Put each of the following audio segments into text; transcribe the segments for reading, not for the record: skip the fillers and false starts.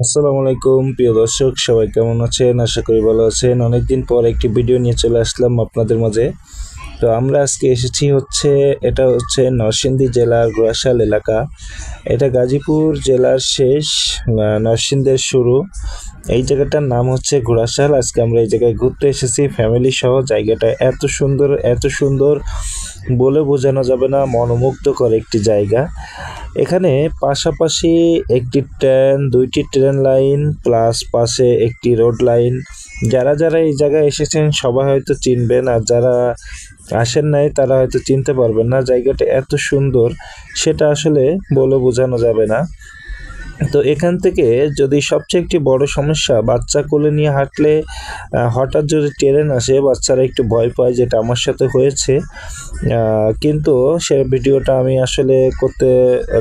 আসসালামু আলাইকুম প্রিয় দর্শক, সবাই কেমন আছেন? আশা করি ভালো আছেন। অনেকদিন পর একটি ভিডিও নিয়ে চলে আসলাম আপনাদের মাঝে। তো আমরা আজকে এসেছি এটা হচ্ছে নরসিংদী জেলার ঘোড়াশাল এলাকা। এটা গাজীপুর জেলার শেষ, নরসিংদীর শুরু। এই জায়গাটার নাম হচ্ছে ঘোড়াশাল। আজকে আমরা এই জায়গায় ঘুরতে এসেছি ফ্যামিলি সহ। জায়গাটা এত সুন্দর বলে বোঝানো যাবে না, মনোমুগ্ধকর একটি জায়গা। এখানে পাশাপাশি দুইটি ট্রেন লাইন প্লাস পাশে একটি রোড লাইন। যারা এই জায়গায় এসেছেন সবাই হয়তো চিনবেন, আর যারা আসেন নাই তারা হয়তো চিনতে পারবেন না। জায়গাটা এত সুন্দর সেটা আসলে বলে বোঝানো যাবে না। তো এখান থেকে যদি সবচেয়ে একটি বড় সমস্যা, বাচ্চা কোলে নিয়ে হাঁটলে হঠাৎ যদি ট্রেন আসে বাচ্চারা একটু ভয় পায়, যেটা আমার সাথে হয়েছে। কিন্তু সে ভিডিওটা আমি আসলে করতে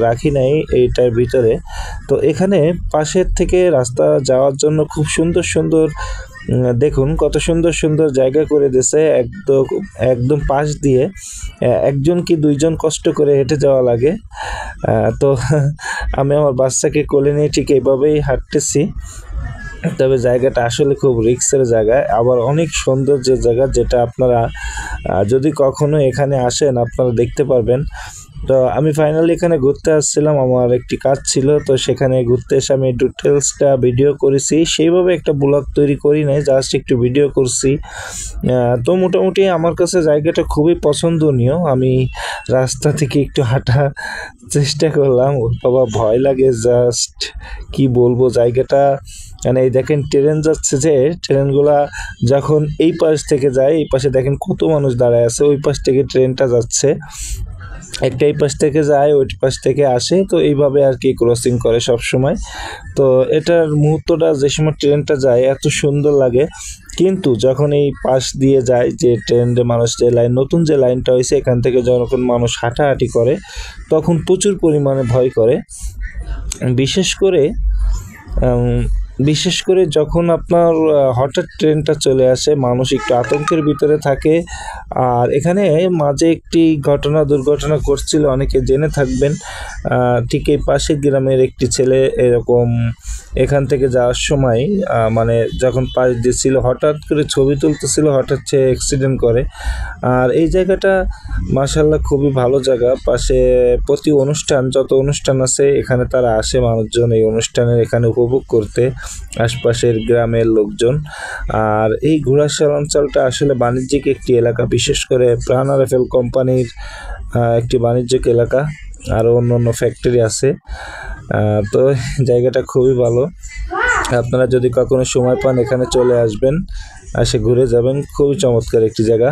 রাখি নাই এইটার ভিতরে। তো এখানে পাশের থেকে রাস্তা যাওয়ার জন্য খুব সুন্দর দেখুন কত সুন্দর জায়গা করে দিয়েছে। একদম একদম পাশ দিয়ে একজন কি দুইজন কষ্ট করে হেঁটে যাওয়া লাগে। তো আমি আমার বাচ্চাকে কোলে নিয়ে ঠিক এইভাবেই হাঁটতেছি। তবে জায়গাটা আসলে খুব রিস্কের জায়গা, আবার অনেক সৌন্দর্যের জায়গা, যেটা আপনারা যদি কখনো এখানে আসেন আপনারা দেখতে পারবেন। তো আমি ফাইনালি এখানে ঘুরতে আসছিলাম, আমার একটি কাজ ছিল। তো সেখানে ঘুরতে এসে আমি ডিটেলসটা ভিডিও করেছি, সেইভাবে একটা ব্লগ তৈরি করি নাই, জাস্ট একটু ভিডিও করছি। তো মোটামুটি আমার কাছে জায়গাটা খুবই পছন্দনীয়। আমি রাস্তা থেকে একটু হাঁটা চেষ্টা করলাম, বাবা ভয় লাগে, জাস্ট কি বলবো জায়গাটা। মানে এই দেখেন ট্রেন যাচ্ছে, যে ট্রেনগুলা যখন এই পাশ থেকে যায়, এই পাশে দেখেন কত মানুষ দাঁড়ায় আছে, ওই পাশ থেকে ট্রেনটা যাচ্ছে, একটা এই পাশ থেকে যায় ওই পাশ থেকে আসে। তো এইভাবে আর কি ক্রসিং করে সব সময়। তো এটার মুহূর্তটা যে সময় ট্রেনটা যায় এত সুন্দর লাগে, কিন্তু যখন এই পাশ দিয়ে যায় যে ট্রেনে মানুষ, যে নতুন যে লাইনটা হয়েছে এখান থেকে যখন মানুষ হাঁটাহাঁটি করে তখন প্রচুর পরিমাণে ভয় করে। বিশেষ করে বিশেষ করে যখন আপনার হঠাৎ ট্রেনটা চলে আসে, মানুষ একটু আতঙ্কের ভিতরে থাকে। আর এখানে মাঝে একটি দুর্ঘটনা ঘটছিল, অনেকে জেনে থাকবেন। ঠিক এই পাশের গ্রামের একটি ছেলে এরকম এখান থেকে যাওয়ার সময় মানে যখন পাশ দিয়েছিল হঠাৎ করে ছবি তুলতেছিল, হঠাৎ সে অ্যাক্সিডেন্ট করে। আর এই জায়গাটা মাশাআল্লাহ খুবই ভালো জায়গা। পাশে প্রতি যত অনুষ্ঠান আছে এখানে তারা আসে মানুষজন এই অনুষ্ঠানের এখানে উপভোগ করতে, আশপাশের গ্রামের লোকজন। আর এই ঘোড়াশাল অঞ্চলটা আসলে বাণিজ্যিক একটি এলাকা, বিশেষ করে প্রাণ রাফেল কোম্পানির একটি বাণিজ্যিক এলাকা, আরও অন্য ফ্যাক্টরি আছে। তো জায়গাটা খুবই ভালো। আপনারা যদি কখনো সময় পান এখানে চলে আসবেন, ঘুরে যাবেন, খুবই চমৎকার একটি জায়গা।